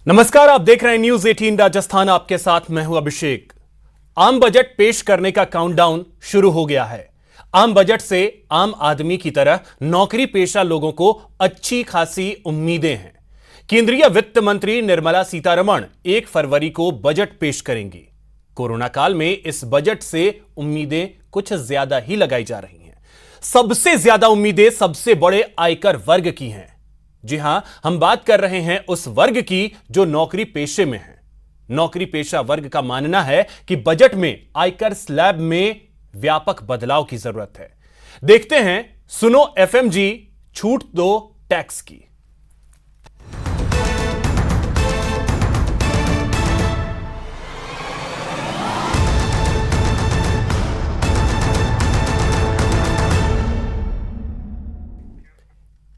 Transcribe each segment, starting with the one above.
नमस्कार, आप देख रहे हैं न्यूज 18 राजस्थान। आपके साथ मैं हूं अभिषेक। आम बजट पेश करने का काउंटडाउन शुरू हो गया है। आम बजट से आम आदमी की तरह नौकरी पेशा लोगों को अच्छी खासी उम्मीदें हैं। केंद्रीय वित्त मंत्री निर्मला सीतारमण 1 फरवरी को बजट पेश करेंगी। कोरोना काल में इस बजट से उम्मीदें कुछ ज्यादा ही लगाई जा रही हैं। सबसे ज्यादा उम्मीदें सबसे बड़े आयकर वर्ग की हैं। जी हां, हम बात कर रहे हैं उस वर्ग की जो नौकरी पेशे में है। नौकरी पेशा वर्ग का मानना है कि बजट में आयकर स्लैब में व्यापक बदलाव की जरूरत है। देखते हैं, सुनो एफएमजी, छूट दो टैक्स की।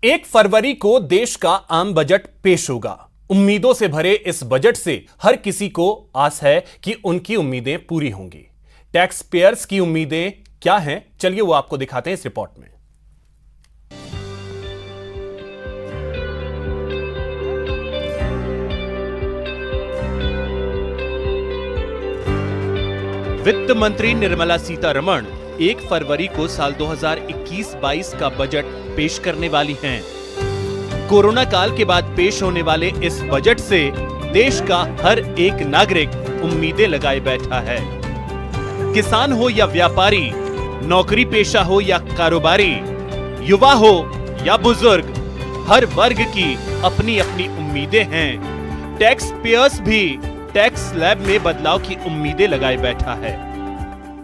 एक फरवरी को देश का आम बजट पेश होगा। उम्मीदों से भरे इस बजट से हर किसी को आस है कि उनकी उम्मीदें पूरी होंगी। टैक्स पेयर्स की उम्मीदें क्या हैं, चलिए वो आपको दिखाते हैं इस रिपोर्ट में। वित्त मंत्री निर्मला सीतारमण 1 फरवरी को साल 2021-22 का बजट पेश करने वाली हैं। कोरोना काल के बाद पेश होने वाले इस बजट से देश का हर एक नागरिक उम्मीदें लगाए बैठा है। किसान हो या व्यापारी, नौकरी पेशा हो या कारोबारी, युवा हो या बुजुर्ग, हर वर्ग की अपनी अपनी उम्मीदें हैं। टैक्स पेयर्स भी टैक्स स्लैब में बदलाव की उम्मीदें लगाए बैठा है।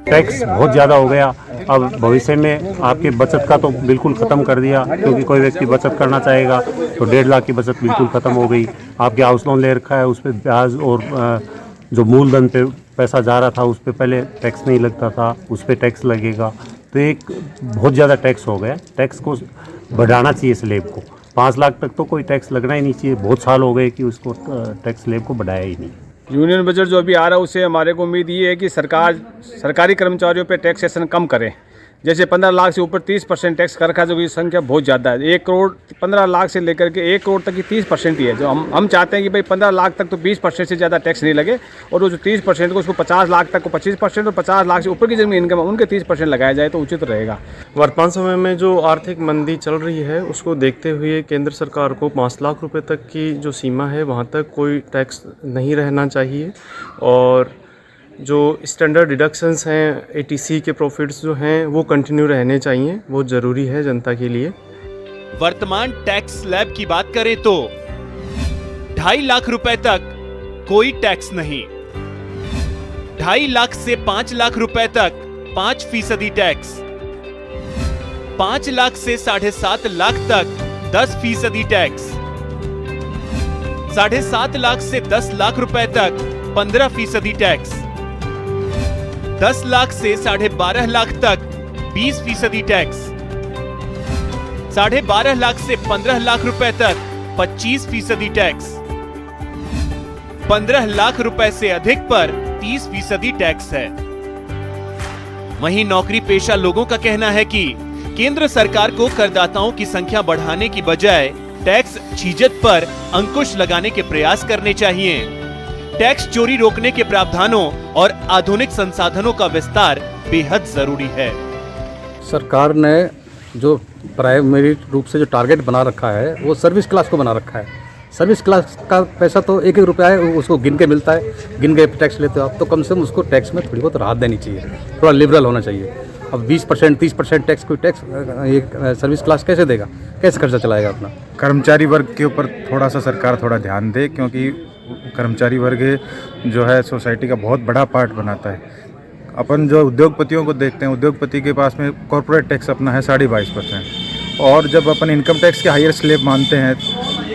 टैक्स बहुत ज़्यादा हो गया। अब भविष्य में आपकी बचत का तो बिल्कुल ख़त्म कर दिया, क्योंकि कोई व्यक्ति बचत करना चाहेगा तो 1.5 लाख की बचत बिल्कुल ख़त्म हो गई। आपके हाउस लोन ले रखा है, उस पर ब्याज और जो मूलधन पे पैसा जा रहा था उस पर पहले टैक्स नहीं लगता था, उस पर टैक्स लगेगा। तो एक बहुत ज़्यादा टैक्स हो गया। टैक्स को बढ़ाना चाहिए स्लैब को। 5 लाख तक तो कोई टैक्स लगना ही नहीं चाहिए। बहुत साल हो गए कि उसको टैक्स स्लैब को बढ़ाया ही नहीं। यूनियन बजट जो अभी आ रहा है उससे हमारे को उम्मीद ये है कि सरकार सरकारी कर्मचारियों पे टैक्सेशन कम करे। जैसे 15 लाख से ऊपर 30% टैक्स कर रखा है, जो की संख्या बहुत ज़्यादा है। 1 करोड़ 15 लाख से लेकर के 1 करोड़ तक की 30% ही है। जो हम चाहते हैं कि भाई 15 लाख तक तो 20% से ज़्यादा टैक्स नहीं लगे, और वो जो 30% को उसको 50 लाख तक को 25% और 50 लाख से ऊपर की जिनकी इनकम है उनके 30% लगाया जाए तो उचित रहेगा। वर्तमान समय में जो आर्थिक मंदी चल रही है उसको देखते हुए केंद्र सरकार को 5 लाख रुपए तक की जो सीमा है वहाँ तक कोई टैक्स नहीं रहना चाहिए, और जो स्टैंडर्ड डिडक्शंस हैं, एटीसी के प्रॉफिट्स जो हैं वो कंटिन्यू रहने चाहिए। वो ज़रूरी है जनता के लिए। वर्तमान टैक्स स्लैब की बात करें तो 2.5 लाख रुपए तक कोई टैक्स नहीं। 2.5 लाख से 5 लाख रुपए तक 5% टैक्स। 5 लाख से 7.5 लाख तक 10% टैक्स। 7.5 लाख से 10 लाख रुपए तक 15% टैक्स। 10 लाख से 12.5 लाख तक 20% टैक्स। 12.5 लाख से 15 लाख रुपए तक 25% टैक्स। 15 लाख रुपए से अधिक पर 30% टैक्स है। वहीं नौकरी पेशा लोगों का कहना है कि केंद्र सरकार को करदाताओं की संख्या बढ़ाने की बजाय टैक्स छीजत पर अंकुश लगाने के प्रयास करने चाहिए। टैक्स चोरी रोकने के प्रावधानों और आधुनिक संसाधनों का विस्तार बेहद जरूरी है। सरकार ने जो प्राइमरी रूप से जो टारगेट बना रखा है वो सर्विस क्लास को बना रखा है। सर्विस क्लास का पैसा तो 1-1 रुपया है, उसको गिन के मिलता है। गिन के टैक्स लेते हो आप, तो कम से कम उसको टैक्स में थोड़ी बहुत राहत देनी चाहिए, थोड़ा लिबरल होना चाहिए। अब 20% 30% टैक्स कोई टैक्स ये सर्विस क्लास कैसे देगा, कैसे खर्चा चलाएगा अपना। कर्मचारी वर्ग के ऊपर थोड़ा सा सरकार थोड़ा ध्यान दे, क्योंकि कर्मचारी वर्ग जो है सोसाइटी का बहुत बड़ा पार्ट बनाता है। अपन जो उद्योगपतियों को देखते हैं, उद्योगपति के पास में कॉर्पोरेट टैक्स अपना है 22.5%, और जब अपन इनकम टैक्स के हायर स्लैब मानते हैं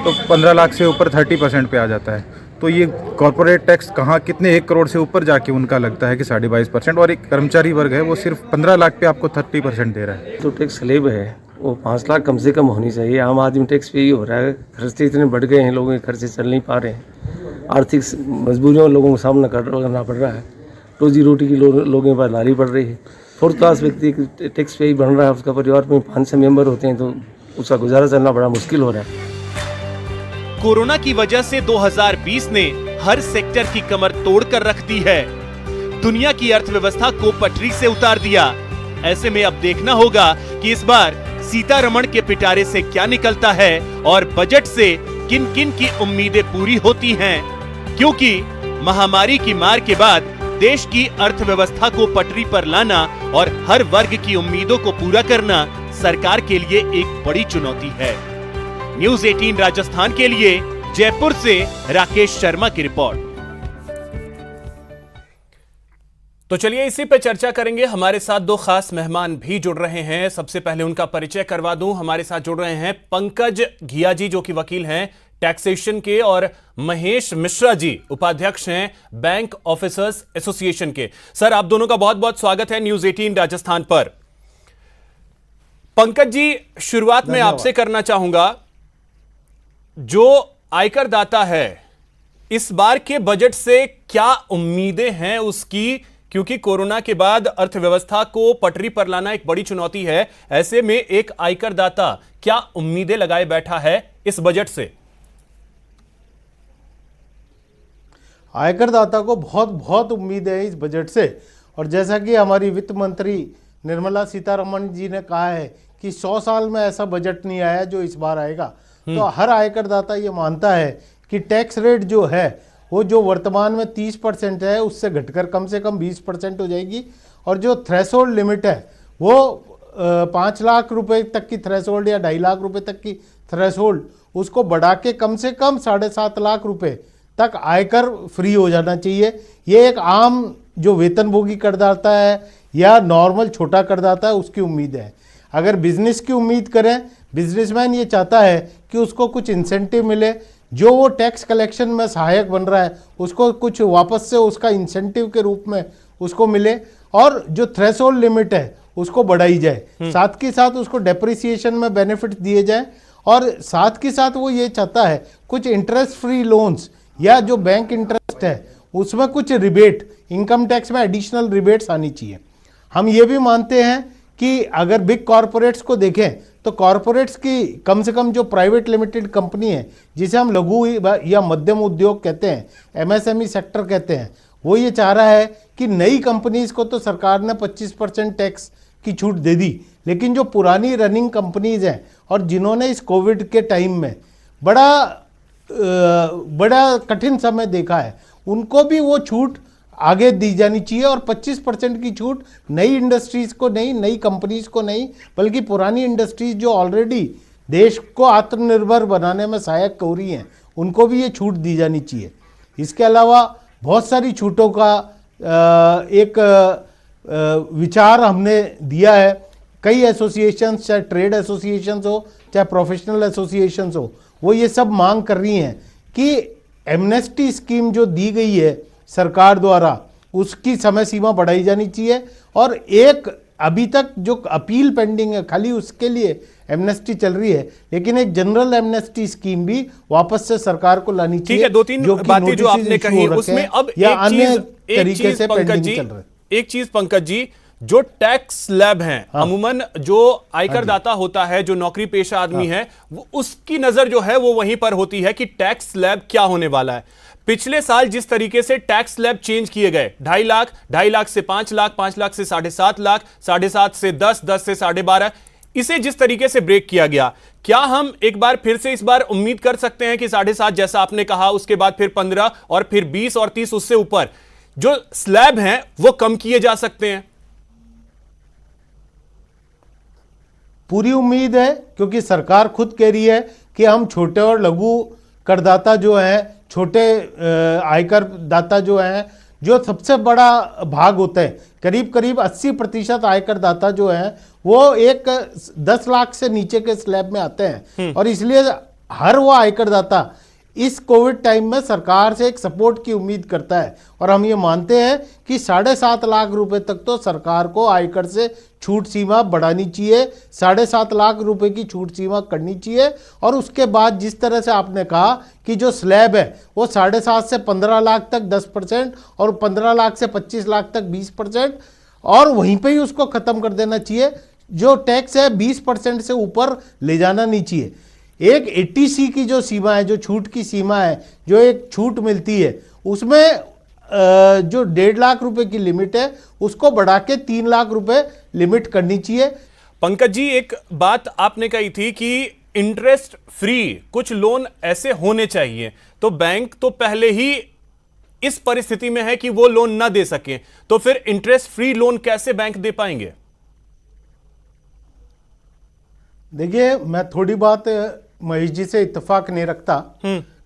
तो 15 लाख से ऊपर 30% पे आ जाता है। तो ये कॉर्पोरेट टैक्स कहाँ कितने 1 करोड़ से ऊपर जाके उनका लगता है कि 22.5%, और एक कर्मचारी वर्ग है वो सिर्फ 15 लाख पे आपको 30% दे रहा है। जो टैक्स स्लैब है वो 5 लाख कम से कम होनी चाहिए। आम आदमी टैक्स पे ही हो रहा है। खर्चे इतने बढ़ गए हैं, लोगों के खर्चे चल नहीं पा रहे हैं। आर्थिक मजबूरियों लोगों को सामना करना पड़ रहा है। रोजी रोटी की लोगों पर लारी पड़ रही है। 4th क्लास व्यक्ति टैक्स पे ही बन रहा है। उसका परिवार में 5-6 मेंबर होते हैं तो उसका गुजारा चलना बड़ा मुश्किल हो रहा है। कोरोना की वजह से 2020 ने हर सेक्टर की कमर तोड़कर रख दी है, दुनिया की अर्थव्यवस्था को पटरी से उतार दिया। ऐसे में अब देखना होगा कि इस बार सीतारमण के पिटारे से क्या निकलता है और बजट से किन किन की उम्मीदें पूरी होती हैं, क्योंकि महामारी की मार के बाद देश की अर्थव्यवस्था को पटरी पर लाना और हर वर्ग की उम्मीदों को पूरा करना सरकार के लिए एक बड़ी चुनौती है। न्यूज़ 18 राजस्थान के लिए जयपुर से राकेश शर्मा की रिपोर्ट। तो चलिए इसी पे चर्चा करेंगे। हमारे साथ दो खास मेहमान भी जुड़ रहे हैं। सबसे पहले उनका परिचय करवा दूं। हमारे साथ जुड़ रहे हैं पंकज घिया जी, जो कि वकील हैं टैक्सेशन के, और महेश मिश्रा जी, उपाध्यक्ष हैं बैंक ऑफिसर्स एसोसिएशन के। सर, आप दोनों का बहुत बहुत स्वागत है न्यूज़ 18 राजस्थान पर। पंकज जी, शुरुआत में आपसे करना चाहूंगा, जो आयकर दाता है इस बार के बजट से क्या उम्मीदें हैं उसकी, क्योंकि कोरोना के बाद अर्थव्यवस्था को पटरी पर लाना एक बड़ी चुनौती है। ऐसे में एक आयकर दाता क्या उम्मीदें लगाए बैठा है इस बजट से? आयकर दाता को बहुत बहुत उम्मीद है इस बजट से। और जैसा कि हमारी वित्त मंत्री निर्मला सीतारमण जी ने कहा है कि 100 साल में ऐसा बजट नहीं आया जो इस बार आएगा। तो हर आयकर दाता ये मानता है कि टैक्स रेट जो है वो जो वर्तमान में 30% है उससे घटकर कम से कम 20% हो जाएगी। और जो थ्रेशोल्ड लिमिट है वो 5 लाख रुपए तक की थ्रेशोल्ड या 2.5 लाख रुपए तक की थ्रेशोल्ड, उसको बढ़ा के कम से कम 7.5 लाख रुपए तक आयकर फ्री हो जाना चाहिए। ये एक आम जो वेतनभोगी करदाता है या नॉर्मल छोटा करदाता है उसकी उम्मीद है। अगर बिजनेस की उम्मीद करें, बिजनेसमैन ये चाहता है कि उसको कुछ इंसेंटिव मिले, जो वो टैक्स कलेक्शन में सहायक बन रहा है उसको कुछ वापस से उसका इंसेंटिव के रूप में उसको मिले, और जो थ्रेशोल्ड लिमिट है उसको बढ़ाई जाए। साथ के साथ उसको डेप्रिसिएशन में बेनिफिट दिए जाए, और साथ के साथ वो ये चाहता है कुछ इंटरेस्ट फ्री लोन्स या जो बैंक इंटरेस्ट है उसमें कुछ रिबेट, इनकम टैक्स में एडिशनल रिबेट्स आनी चाहिए। हम ये भी मानते हैं कि अगर बिग कॉरपोरेट्स को देखें तो कॉरपोरेट्स की कम से कम जो प्राइवेट लिमिटेड कंपनी है, जिसे हम लघु या मध्यम उद्योग कहते हैं, एमएसएमई सेक्टर कहते हैं, वो ये चाह रहा है कि नई कंपनीज को तो सरकार ने 25% टैक्स की छूट दे दी, लेकिन जो पुरानी रनिंग कंपनीज हैं और जिन्होंने इस कोविड के टाइम में बड़ा कठिन समय देखा है, उनको भी वो छूट आगे दी जानी चाहिए। और 25% की छूट नई इंडस्ट्रीज को नहीं, नई कंपनीज को नहीं, बल्कि पुरानी इंडस्ट्रीज जो ऑलरेडी देश को आत्मनिर्भर बनाने में सहायक हो रही हैं, उनको भी ये छूट दी जानी चाहिए। इसके अलावा बहुत सारी छूटों का एक विचार हमने दिया है। कई एसोसिएशंस, चाहे ट्रेड एसोसिएशंस हो चाहे प्रोफेशनल एसोसिएशंस हो, वो ये सब मांग कर रही हैं कि एमनेस्टी स्कीम जो दी गई है सरकार द्वारा उसकी समय सीमा बढ़ाई जानी चाहिए। और एक अभी तक जो अपील पेंडिंग है खाली उसके लिए एमनेस्टी चल रही है, लेकिन एक जनरल एमनेस्टी स्कीम भी वापस से सरकार को लानी चाहिए। ठीक है, 2-3 बातें जो आपने कही उसमें अब एक चीज पंकज जी, जो टैक्स स्लैब हैं, अमूमन जो आयकर दाता होता है, जो नौकरी पेशा आदमी है, वो उसकी नजर जो है वो वहीं पर होती है कि टैक्स स्लैब क्या होने वाला है। पिछले साल जिस तरीके से टैक्स स्लैब चेंज किए गए, 2.5 लाख, 2.5 लाख से 5 लाख, 5 लाख से 7.5 लाख, 7.5 से 10, 10 से 12.5, इसे जिस तरीके से ब्रेक किया गया, क्या हम एक बार फिर से इस बार उम्मीद कर सकते हैं कि 7.5 जैसा आपने कहा, उसके बाद फिर 15 और फिर 20 और 30, उससे ऊपर जो स्लैब हैं वो कम किए जा सकते हैं? पूरी उम्मीद है, क्योंकि सरकार खुद कह रही है कि हम छोटे और लघु करदाता जो हैं, छोटे आयकर दाता जो हैं, जो सबसे बड़ा भाग होता है, करीब करीब 80% आयकर दाता जो हैं वो एक 10 लाख से नीचे के स्लैब में आते हैं। और इसलिए हर वो आयकर दाता इस कोविड टाइम में सरकार से एक सपोर्ट की उम्मीद करता है। और हम ये मानते हैं कि 7.5 लाख रुपए तक तो सरकार को आयकर से छूट सीमा बढ़ानी चाहिए, 7.5 लाख रुपए की छूट सीमा करनी चाहिए। और उसके बाद जिस तरह से आपने कहा कि जो स्लैब है वो 7.5 से 15 लाख तक 10% और 15 लाख से 25 लाख तक 20%, और वहीं पे ही उसको ख़त्म कर देना चाहिए। जो टैक्स है 20% से ऊपर ले जाना नहीं चाहिए। एक 80C की जो सीमा है, जो छूट की सीमा है, जो एक छूट मिलती है, उसमें जो 1.5 लाख रुपए की लिमिट है उसको बढ़ा के 3 लाख रुपए लिमिट करनी चाहिए। पंकज जी, एक बात आपने कही थी कि इंटरेस्ट फ्री कुछ लोन ऐसे होने चाहिए, तो बैंक तो पहले ही इस परिस्थिति में है कि वो लोन ना दे सके, तो फिर इंटरेस्ट फ्री लोन कैसे बैंक दे पाएंगे? देखिए, मैं थोड़ी बात महेश जी से इत्तेफाक नहीं रखता।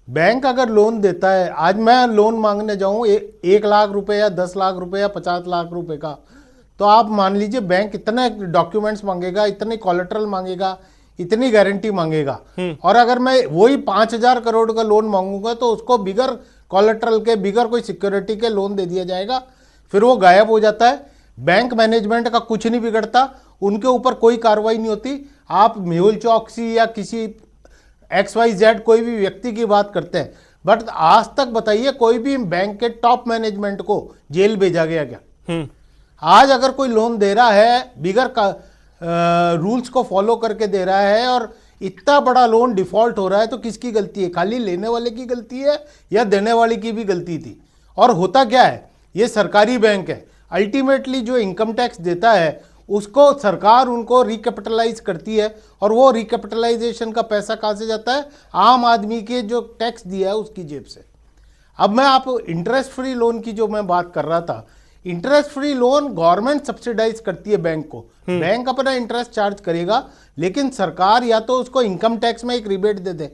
बैंक अगर लोन देता है, आज मैं लोन मांगने जाऊं 1 लाख रुपए या 10 लाख रुपए या 50 लाख रुपए का, तो आप मान लीजिए बैंक इतने डॉक्यूमेंट्स मांगेगा, इतने कोलेटरल मांगेगा, इतनी गारंटी मांगेगा, और अगर मैं वही 5,000 करोड़ का लोन मांगूंगा तो उसको बिगर कोलेटरल के, बिगर कोई सिक्योरिटी के लोन दे दिया जाएगा, फिर वो गायब हो जाता है। बैंक मैनेजमेंट का कुछ नहीं बिगड़ता, उनके ऊपर कोई कार्रवाई नहीं होती। आप मेहुल चौकसी या किसी XYZ कोई भी व्यक्ति की बात करते हैं, बट आज तक बताइए कोई भी बैंक के टॉप मैनेजमेंट को जेल भेजा गया क्या? आज अगर कोई लोन दे रहा है बिगर का रूल्स को फॉलो करके दे रहा है और इतना बड़ा लोन डिफॉल्ट हो रहा है, तो किसकी गलती है? खाली लेने वाले की गलती है या देने वाले की भी गलती थी? और होता क्या है, ये सरकारी बैंक है, अल्टीमेटली जो इनकम टैक्स देता है उसको सरकार उनको रिकैपिटलाइज करती है, और वो रिकैपिटलाइजेशन का पैसा कहाँ से जाता है? आम आदमी के जो टैक्स दिया है उसकी जेब से। अब मैं आप इंटरेस्ट फ्री लोन की जो मैं बात कर रहा था, interest free loan government subsidise करती है बैंक को, बैंक अपना इंटरेस्ट चार्ज करेगा, लेकिन सरकार या तो उसको इनकम टैक्स में एक रिबेट दे दे,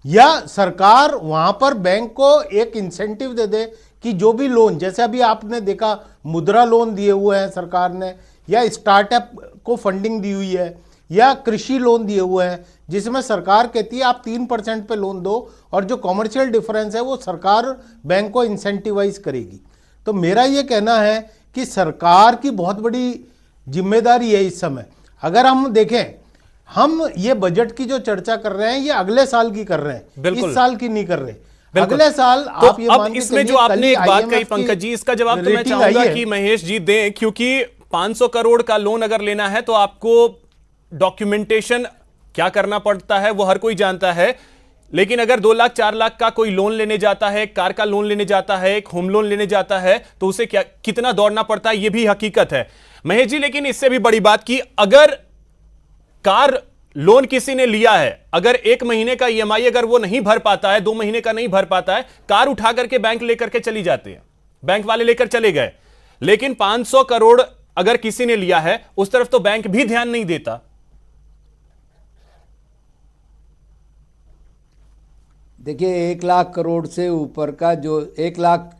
या सरकार वहां पर बैंक को एक इंसेंटिव दे दे कि जो भी लोन, जैसे अभी आपने देखा मुद्रा लोन दिए हुए हैं सरकार ने, या स्टार्टअप को फंडिंग दी हुई है, या कृषि लोन दिए हुए हैं, जिसमें सरकार कहती है आप 3% पे लोन दो, और जो कॉमर्शियल डिफरेंस है वो सरकार बैंक को इंसेंटिवाइज करेगी। तो मेरा ये कहना है कि सरकार की बहुत बड़ी जिम्मेदारी है इस समय। अगर हम देखें, हम ये बजट की जो चर्चा कर रहे हैं ये अगले साल की कर रहे हैं, इस साल की नहीं कर रहे। अगले साल तो आप ये अब मान के इसमें चलिए, जो आपने एक बात IMF कही पंकज जी, इसका जवाब तो मैं रेटिंग चाहूंगा आई है। कि महेश जी दें, क्योंकि 500 करोड़ का लोन अगर लेना है तो आपको डॉक्यूमेंटेशन क्या करना पड़ता है वो हर कोई जानता है, लेकिन अगर 2 लाख 4 लाख का कोई लोन लेने जाता है, कार का लोन लेने जाता है, एक होम लोन लेने जाता है, तो उसे क्या कितना दौड़ना पड़ता है, यह भी हकीकत है महेश जी। लेकिन इससे भी बड़ी बात की, अगर कार लोन किसी ने लिया है, अगर 1 महीने का EMI अगर वो नहीं भर पाता है, 2 महीने का नहीं भर पाता है, कार उठा करके बैंक लेकर के चली जाती है, बैंक वाले लेकर चले गए। लेकिन 500 करोड़ अगर किसी ने लिया है उस तरफ तो बैंक भी ध्यान नहीं देता। देखिए, 1 लाख करोड़ से ऊपर का जो 1 लाख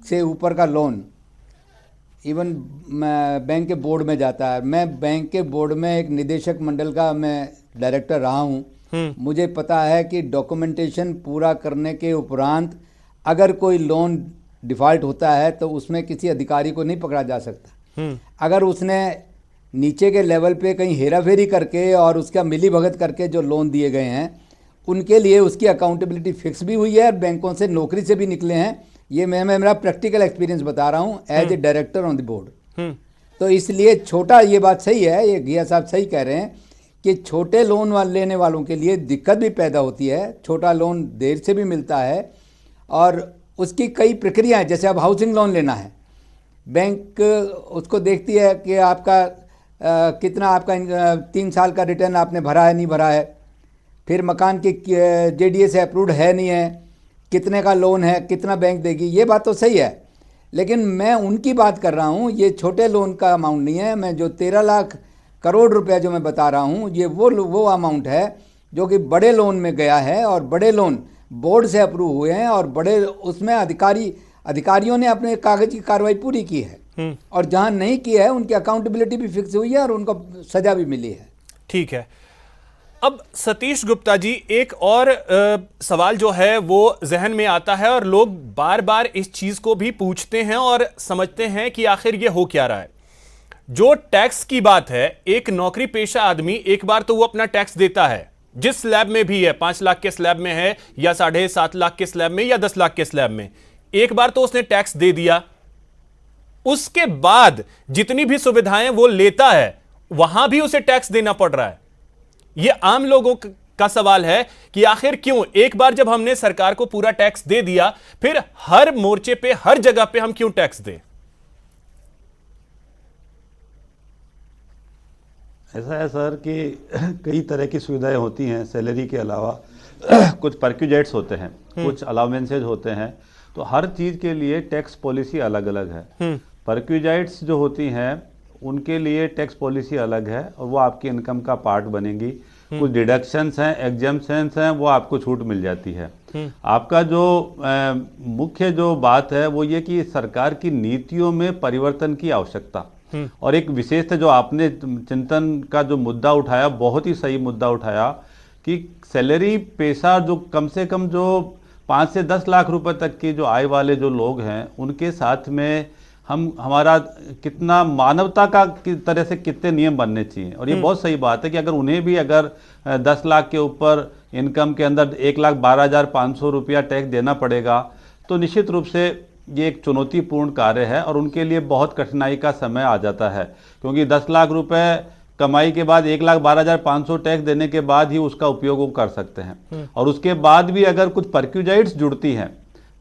से ऊपर का लोन इवन बैंक के बोर्ड में जाता है। मैं बैंक के बोर्ड में एक निदेशक मंडल का मैं डायरेक्टर रहा हूँ। मुझे पता है कि डॉक्यूमेंटेशन पूरा करने के उपरांत अगर कोई लोन डिफ़ॉल्ट होता है तो उसमें किसी अधिकारी को नहीं पकड़ा जा सकता। अगर उसने नीचे के लेवल पे कहीं हेराफेरी करके और उसका मिली भगत करके जो लोन दिए गए हैं उनके लिए उसकी अकाउंटेबिलिटी फिक्स भी हुई है और बैंकों से नौकरी से भी निकले हैं। ये मैं मेरा प्रैक्टिकल एक्सपीरियंस बता रहा हूँ as a director on the board. तो इसलिए छोटा, ये बात सही है, ये घिया साहब सही कह रहे हैं कि छोटे लोन लेने वालों के लिए दिक्कत भी पैदा होती है। छोटा लोन देर से भी मिलता है और उसकी कई प्रक्रिया है। जैसे अब हाउसिंग लोन लेना है, बैंक उसको देखती है कि आपका कितना, आपका 3 साल का रिटर्न आपने भरा है नहीं भरा है, फिर मकान की JDA से अप्रूव्ड है नहीं है, कितने का लोन है, कितना बैंक देगी। ये बात तो सही है, लेकिन मैं उनकी बात कर रहा हूँ, ये छोटे लोन का अमाउंट नहीं है। मैं जो 13 लाख करोड़ रुपया जो मैं बता रहा हूँ, ये वो अमाउंट है जो कि बड़े लोन में गया है और बड़े लोन बोर्ड से अप्रूव हुए हैं और बड़े उसमें अधिकारियों ने अपने कागज की कार्रवाई पूरी की है और जहाँ नहीं की है उनकी अकाउंटेबिलिटी भी फिक्स हुई है और उनको सजा भी मिली है। ठीक है। अब सतीश गुप्ता जी, एक और सवाल जो है वो जहन में आता है और लोग बार बार इस चीज को भी पूछते हैं और समझते हैं कि आखिर ये हो क्या रहा है। जो टैक्स की बात है, एक नौकरी पेशा आदमी एक बार तो वो अपना टैक्स देता है, जिस स्लैब में भी है, 5 लाख के स्लैब में है या 7.5 लाख के स्लैब में या 10 लाख के स्लैब में, एक बार तो उसने टैक्स दे दिया। उसके बाद जितनी भी सुविधाएं वो लेता है वहां भी उसे टैक्स देना पड़ रहा है। ये आम लोगों का सवाल है कि आखिर क्यों एक बार जब हमने सरकार को पूरा टैक्स दे दिया, फिर हर मोर्चे पे, हर जगह पे हम क्यों टैक्स दें? ऐसा है सर कि कई तरह की सुविधाएं होती हैं सैलरी के अलावा। कुछ परक्यूजाइट्स होते हैं, कुछ अलाउंसेज होते हैं, तो हर चीज़ के लिए टैक्स पॉलिसी अलग अलग है। परक्यूजाइट्स जो होती हैं उनके लिए टैक्स पॉलिसी अलग है और वो आपकी इनकम का पार्ट बनेगी। कुछ डिडक्शंस हैं, एग्जम्पशंस हैं, वो आपको छूट मिल जाती है। आपका जो मुख्य जो बात है वो ये कि सरकार की नीतियों में परिवर्तन की आवश्यकता, और एक विशेषता जो आपने चिंतन का जो मुद्दा उठाया, बहुत ही सही मुद्दा उठाया कि सैलरी पेशा जो कम से कम जो 5 से 10 लाख रुपए तक की जो आय वाले जो लोग हैं उनके साथ में हमारा कितना मानवता का तरह से कितने नियम बनने चाहिए। और ये बहुत सही बात है कि अगर उन्हें भी अगर 10 लाख के ऊपर इनकम के अंदर 1,12,500 रुपया टैक्स देना पड़ेगा तो निश्चित रूप से ये एक चुनौतीपूर्ण कार्य है और उनके लिए बहुत कठिनाई का समय आ जाता है, क्योंकि 10 लाख रुपए कमाई के बाद 1,12,500 टैक्स देने के बाद ही उसका उपयोग वो कर सकते हैं। और उसके बाद भी अगर कुछ परक्यूजाइट्स जुड़ती हैं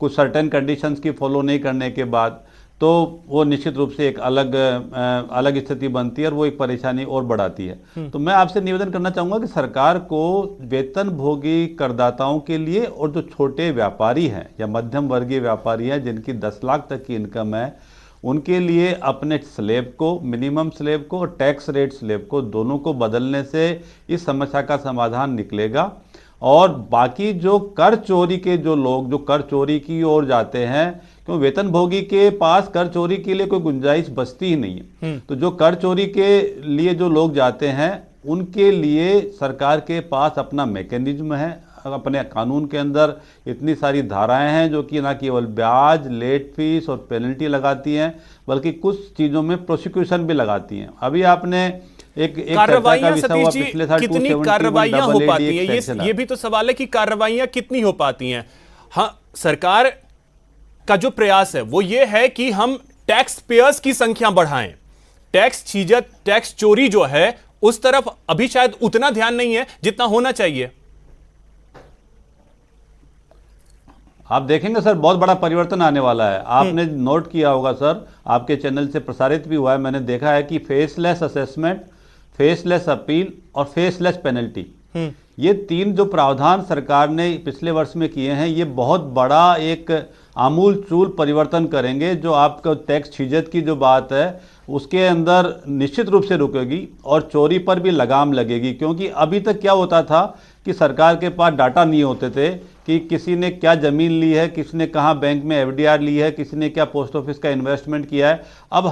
कुछ सर्टेन कंडीशंस की फॉलो नहीं करने के बाद, तो वो निश्चित रूप से एक अलग स्थिति बनती है और वो एक परेशानी और बढ़ाती है। तो मैं आपसे निवेदन करना चाहूँगा कि सरकार को वेतन भोगी करदाताओं के लिए और जो छोटे व्यापारी हैं या मध्यम वर्गीय व्यापारी हैं जिनकी 10 लाख तक की इनकम है, उनके लिए अपने स्लैब को, मिनिमम स्लैब को और टैक्स रेट स्लैब को, दोनों को बदलने से इस समस्या का समाधान निकलेगा। और बाकी जो कर चोरी के जो लोग जो कर चोरी की ओर जाते हैं, क्यों वेतन भोगी के पास कर चोरी के लिए कोई गुंजाइश बचती ही नहीं है, तो जो कर चोरी के लिए जो लोग जाते हैं उनके लिए सरकार के पास अपना मैकेनिज्म है, अपने कानून के अंदर इतनी सारी धाराएं हैं जो कि ना केवल ब्याज, लेट फीस और पेनल्टी लगाती हैं बल्कि कुछ चीज़ों में प्रोसिक्यूशन भी लगाती हैं। अभी आपने एक कार्रवाइयां सतीश जी कितनी कार्रवाइयां हो पाती हैं, ये भी तो सवाल है कि कार्रवाइयां कितनी हो पाती हैं। हाँ, सरकार का जो प्रयास है वो ये है कि हम टैक्स पेयर्स की संख्या बढ़ाएं, टैक्स छीजत, टैक्स चोरी जो है उस तरफ अभी शायद उतना ध्यान नहीं है जितना होना चाहिए। आप देखेंगे सर बहुत बड़ा परिवर्तन आने वाला है। आपने नोट किया होगा सर, आपके चैनल से प्रसारित भी हुआ है, मैंने देखा है कि फेसलेस असेसमेंट, फेसलेस अपील और फेसलेस पेनल्टी, ये 3 जो प्रावधान सरकार ने पिछले वर्ष में किए हैं, ये बहुत बड़ा एक आमूल चूल परिवर्तन करेंगे जो आपका टैक्स छीजत की जो बात है उसके अंदर निश्चित रूप से रुकेगी और चोरी पर भी लगाम लगेगी। क्योंकि अभी तक क्या होता था कि सरकार के पास डाटा नहीं होते थे कि किसी ने क्या ज़मीन ली है, किसी ने कहाँ बैंक में FDR ली है, किसी ने क्या पोस्ट ऑफिस का इन्वेस्टमेंट किया है। अब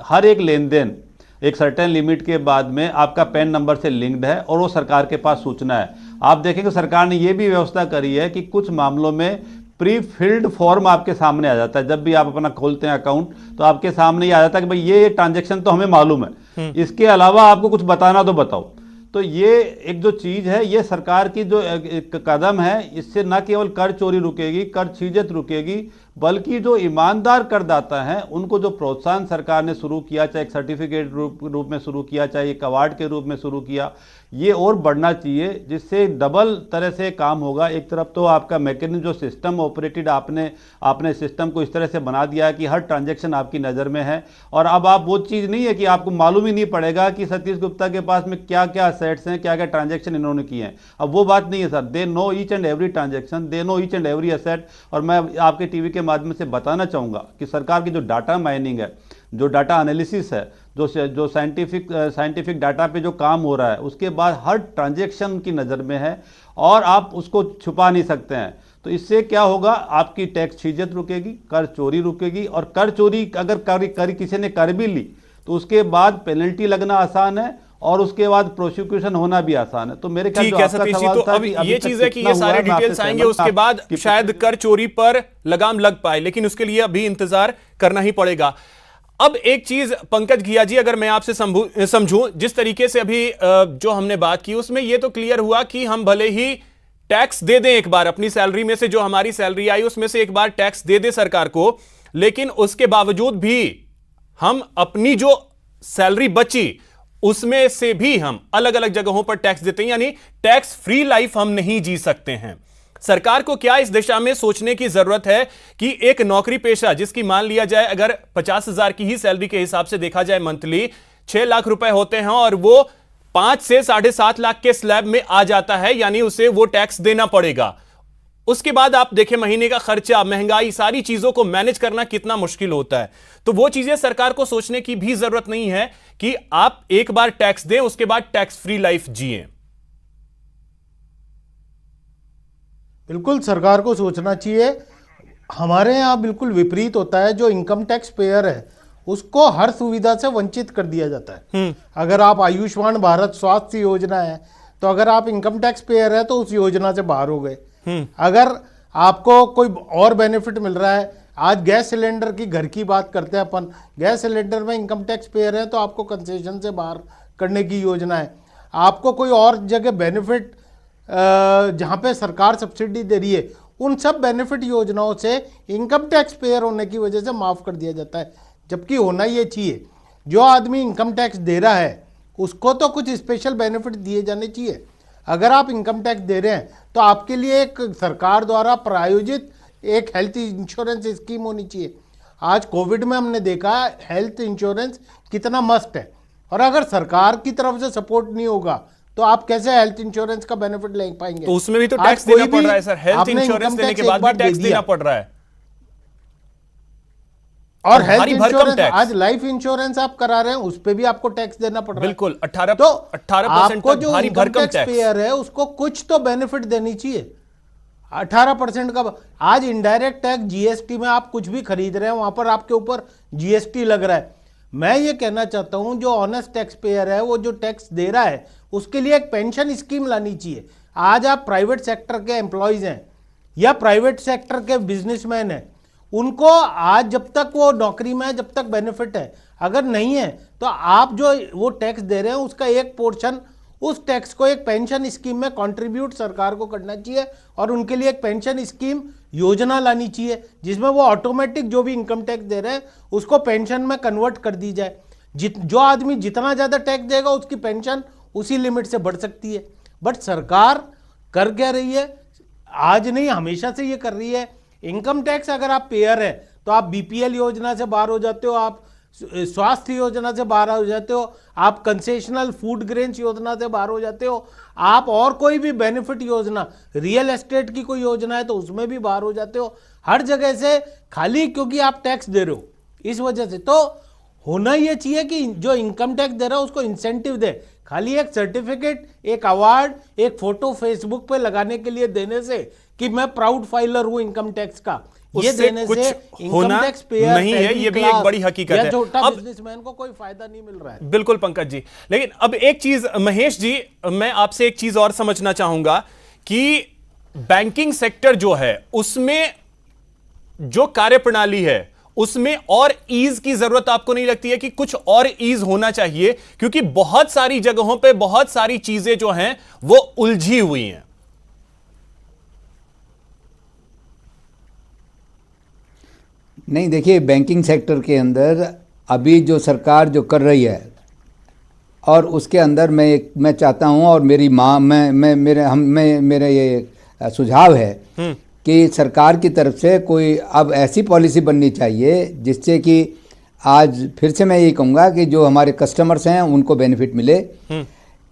हर एक लेन देन एक सर्टेन लिमिट के बाद में आपका पैन नंबर से लिंक्ड है और वो सरकार के पास सूचना है। आप देखेंगे सरकार ने ये भी व्यवस्था करी है कि कुछ मामलों में प्री फिल्ड फॉर्म आपके सामने आ जाता है। जब भी आप अपना खोलते हैं अकाउंट तो आपके सामने ही आ जाता है कि भाई ये ट्रांजैक्शन तो हमें मालूम है, इसके अलावा आपको कुछ बताना तो बताओ। तो ये एक जो चीज़ है, ये सरकार की जो एक कदम है, इससे न केवल कर चोरी रुकेगी, कर छीजत रुकेगी, बल्कि जो ईमानदार करदाता हैं उनको जो प्रोत्साहन सरकार ने शुरू किया, चाहे एक सर्टिफिकेट रूप में शुरू किया, चाहे एक अवार्ड के रूप में शुरू किया, ये और बढ़ना चाहिए, जिससे डबल तरह से काम होगा। एक तरफ तो आपका मैकेनिज्म जो सिस्टम ऑपरेटेड आपने सिस्टम को इस तरह से बना दिया है कि हर ट्रांजैक्शन आपकी नज़र में है, और अब आप वो चीज़ नहीं है कि आपको मालूम ही नहीं पड़ेगा कि सतीश गुप्ता के पास में क्या क्या असेट्स हैं, क्या क्या ट्रांजैक्शन इन्होंने किए हैं। अब वो बात नहीं है sir, they know each and every transaction, they know each and every asset. और मैं आपके टीवी के माध्यम से बताना चाहूँगा कि सरकार की जो डाटा माइनिंग है, जो डाटा एनालिसिस है, जो साइंटिफिक डाटा पे जो काम हो रहा है, उसके बाद हर ट्रांजैक्शन की नज़र में है और आप उसको छुपा नहीं सकते हैं। तो इससे क्या होगा, आपकी टैक्स छीजत रुकेगी, कर चोरी रुकेगी, और कर चोरी अगर किसी ने कर भी ली तो उसके बाद पेनल्टी लगना आसान है और उसके बाद प्रोसिक्यूशन होना भी आसान है। तो मेरे ख्याल ठीक है सतीश जी, तो अब ये चीज है कि ये सारे डिटेल्स आएंगे, उसके बाद शायद कर चोरी पर लगाम लग पाए, लेकिन उसके लिए अभी इंतजार करना ही पड़ेगा। अब एक चीज पंकज घिया जी, अगर मैं आपसे समझूं, जिस तरीके से अभी जो हमने बात की उसमें ये तो क्लियर हुआ कि हम भले ही टैक्स दे दें एक बार, अपनी सैलरी में से जो हमारी सैलरी आई उसमें से एक बार टैक्स दे दे सरकार को, लेकिन उसके बावजूद भी हम अपनी जो सैलरी बची उसमें से भी हम अलग अलग जगहों पर टैक्स देते हैं, यानी टैक्स फ्री लाइफ हम नहीं जी सकते हैं। सरकार को क्या इस दिशा में सोचने की जरूरत है कि एक नौकरी पेशा जिसकी मान लिया जाए अगर 50,000 की ही सैलरी के हिसाब से देखा जाए मंथली 6 लाख रुपए होते हैं और वो 5 से 7.5 लाख के स्लैब में आ जाता है, यानी उसे वो टैक्स देना पड़ेगा। उसके बाद आप देखें महीने का खर्चा, महंगाई, सारी चीजों को मैनेज करना कितना मुश्किल होता है। तो वो चीजें सरकार को सोचने की भी जरूरत नहीं है कि आप एक बार टैक्स दें उसके बाद टैक्स फ्री लाइफ जिएं। बिल्कुल सरकार को सोचना चाहिए। हमारे यहाँ बिल्कुल विपरीत होता है, जो इनकम टैक्स पेयर है उसको हर सुविधा से वंचित कर दिया जाता है। अगर आप आयुष्मान भारत स्वास्थ्य योजना है तो अगर आप इनकम टैक्स पेयर है तो उस योजना से बाहर हो गए। अगर आपको कोई और बेनिफिट मिल रहा है, आज गैस सिलेंडर की घर की बात करते हैं अपन, गैस सिलेंडर में इनकम टैक्स पेयर है तो आपको कंसेशन से बाहर करने की योजना है। आपको कोई और जगह बेनिफिट जहाँ पे सरकार सब्सिडी दे रही है, उन सब बेनिफिट योजनाओं से इनकम टैक्स पेयर होने की वजह से माफ़ कर दिया जाता है। जबकि होना ये चाहिए, जो आदमी इनकम टैक्स दे रहा है उसको तो कुछ स्पेशल बेनिफिट दिए जाने चाहिए। अगर आप इनकम टैक्स दे रहे हैं तो आपके लिए एक सरकार द्वारा प्रायोजित एक हेल्थ इंश्योरेंस स्कीम होनी चाहिए। आज कोविड में हमने देखा हेल्थ इंश्योरेंस कितना मस्ट है, और अगर सरकार की तरफ से सपोर्ट नहीं होगा तो आप कैसे हेल्थ इंश्योरेंस का बेनिफिट ले पाएंगे? तो उसमें भी तो टैक्स देना पड़ रहा है सर, हेल्थ इंश्योरेंस देने के बाद भी टैक्स देना पड़ रहा है। और हेल्थ इंश्योरेंस, आज लाइफ इंश्योरेंस आप करा रहे हैं उस पे भी आपको टैक्स देना पड़ रहा है। बिल्कुल 18% तो 18% आपको जो भारी इनकम भरकम टैक्स टैक्स पेयर है उसको कुछ तो बेनिफिट देनी चाहिए। 18% का आज इनडायरेक्ट टैक्स जीएसटी में आप कुछ भी खरीद रहे हैं वहां पर आपके ऊपर जीएसटी लग रहा है। मैं ये कहना चाहता हूं जो ऑनेस्ट टैक्स पेयर है वो जो टैक्स दे रहा है उसके लिए एक पेंशन स्कीम लानी चाहिए। आज आप प्राइवेट सेक्टर के एम्प्लॉयज हैं या प्राइवेट सेक्टर के बिजनेसमैन हैं, उनको आज जब तक वो नौकरी में है जब तक बेनिफिट है, अगर नहीं है तो आप जो वो टैक्स दे रहे हैं उसका एक पोर्शन उस टैक्स को एक पेंशन स्कीम में कंट्रीब्यूट सरकार को करना चाहिए और उनके लिए एक पेंशन स्कीम योजना लानी चाहिए जिसमें वो ऑटोमेटिक जो भी इनकम टैक्स दे रहे हैं उसको पेंशन में कन्वर्ट कर दी जाए। जो आदमी जितना ज़्यादा टैक्स देगा उसकी पेंशन उसी लिमिट से बढ़ सकती है। बट सरकार कर क्या रही है, आज नहीं हमेशा से ये कर रही है। इनकम टैक्स अगर आप पेयर है तो आप बीपीएल योजना से बाहर हो जाते हो, आप स्वास्थ्य योजना से बाहर हो जाते हो, आप कंसेशनल फूड ग्रेन्स योजना से बाहर हो जाते हो, आप और कोई भी बेनिफिट योजना, रियल एस्टेट की कोई योजना है तो उसमें भी बाहर हो जाते हो। हर जगह से खाली क्योंकि आप टैक्स दे रहे हो इस वजह से। तो होना ये चाहिए कि जो इनकम टैक्स दे रहा है उसको इंसेंटिव दे। खाली एक सर्टिफिकेट, एक अवार्ड, एक फोटो फेसबुक पे लगाने के लिए देने से कि मैं प्राउड फाइलर हूं इनकम टैक्स का, ये देने कुछ से होना टैक्स पेयर नहीं है, ये भी एक बड़ी हकीकत है। छोटा बिजनेसमैन को कोई फायदा नहीं मिल रहा है। बिल्कुल पंकज जी, लेकिन अब एक चीज महेश जी, मैं आपसे एक चीज और समझना चाहूंगा कि बैंकिंग सेक्टर जो है उसमें जो कार्यप्रणाली है उसमें और ईज की जरूरत आपको नहीं लगती है कि कुछ और ईज होना चाहिए? क्योंकि बहुत सारी जगहों पे बहुत सारी चीजें जो हैं वो उलझी हुई हैं। नहीं, देखिए बैंकिंग सेक्टर के अंदर अभी जो सरकार जो कर रही है और उसके अंदर मैं चाहता हूं और मेरी माँ मेरा ये सुझाव है कि सरकार की तरफ से कोई अब ऐसी पॉलिसी बननी चाहिए जिससे कि आज फिर से मैं यही कहूँगा कि जो हमारे कस्टमर्स हैं उनको बेनिफिट मिले।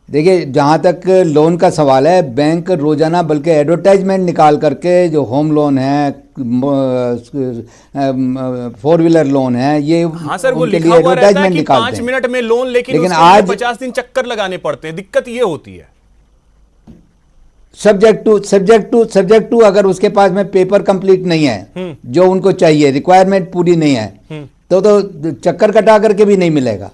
देखिए जहाँ तक लोन का सवाल है, बैंक रोजाना बल्कि एडवर्टाइजमेंट निकाल करके जो होम लोन है, 4 व्हीलर लोन है, ये हाँ सर, वो उनके लिखा लिए हुआ रहता है एडवर्टाइजमेंट कि निकालते 5 हैं। मिनट में लोन, लेकिन आज 50 दिन चक्कर लगाने पड़ते हैं। दिक्कत ये होती है। सब्जेक्ट टू अगर उसके पास में पेपर कंप्लीट नहीं है जो उनको चाहिए, रिक्वायरमेंट पूरी नहीं है तो चक्कर कटा करके भी नहीं मिलेगा।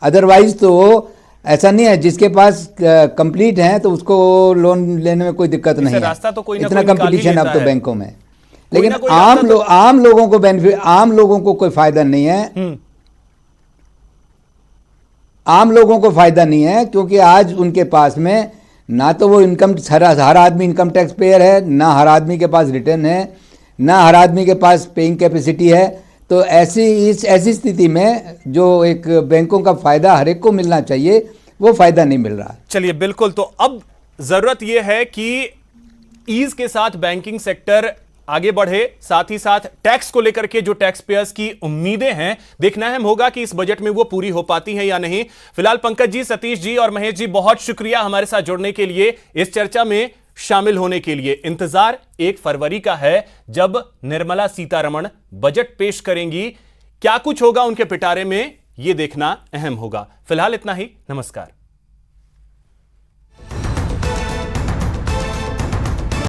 अदरवाइज तो ऐसा नहीं है, जिसके पास कंप्लीट है तो उसको लोन लेने में कोई दिक्कत नहीं है। रास्ता तो कोई ना इतना कोई निकाल ही कंपटीशन अब लेता तो है। बैंकों में, लेकिन कोई आम लोगों को बेनिफिट, आम लोगों को कोई फायदा नहीं है। आम लोगों को फायदा नहीं है क्योंकि आज उनके पास में ना तो वो इनकम, हर आदमी इनकम टैक्स पेयर है, ना हर आदमी के पास रिटर्न है, ना हर आदमी के पास पेइंग कैपेसिटी है। तो ऐसी स्थिति में जो एक बैंकों का फायदा हर एक को मिलना चाहिए, वो फायदा नहीं मिल रहा। चलिए बिल्कुल, तो अब जरूरत यह है कि ईज के साथ बैंकिंग सेक्टर आगे बढ़े, साथ ही साथ टैक्स को लेकर के जो टैक्स पेयर्स की उम्मीदें हैं, देखना अहम होगा कि इस बजट में वो पूरी हो पाती हैं या नहीं। फिलहाल पंकज जी, सतीश जी और महेश जी, बहुत शुक्रिया हमारे साथ जुड़ने के लिए, इस चर्चा में शामिल होने के लिए। इंतजार 1 फरवरी का है जब निर्मला सीतारमण बजट पेश करेंगी। क्या कुछ होगा उनके पिटारे में, यह देखना अहम होगा। फिलहाल इतना ही, नमस्कार।